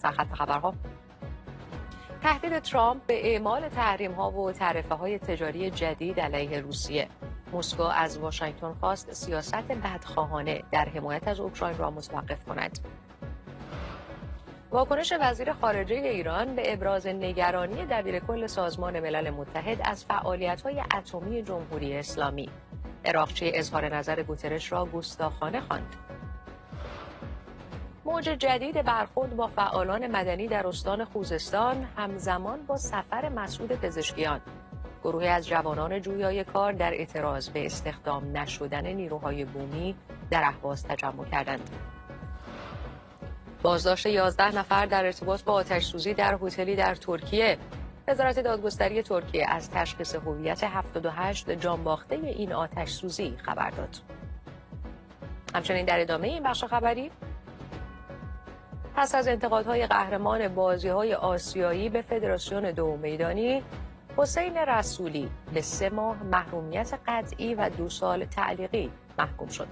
سرخط خبرها. تهدید ترامپ به اعمال تحریم‌ها و تعرفه‌های تجاری جدید علیه روسیه. مسکو از واشنگتن خواست سیاست بدخواهانه در حمایت از اوکراین را متوقف کند. واکنش وزیر خارجه ایران به ابراز نگرانی دبیرکل سازمان ملل متحد از فعالیت‌های اتمی جمهوری اسلامی. عراقچی اظهار نظر گوترش را گستاخانه خواند. موج جدید برخورد با فعالان مدنی در استان خوزستان همزمان با سفر مسعود پزشکیان. گروهی از جوانان جویای کار در اعتراض به استخدام نشدن نیروهای بومی در اهواز تجمع کردند. بازداشت 11 نفر در ارتباط با آتش‌سوزی در هتلی در ترکیه. وزارت دادگستری ترکیه از تشخیص هویت 78 جانباخته این آتش‌سوزی خبر داد. همچنین در ادامه این بخش خبری، پس از انتقادهای قهرمان بازی‌های آسیایی به فدراسیون دو میدانی، حسین رسولی به 3 ماه محرومیت قطعی و 2 سال تعلیقی محکوم شد.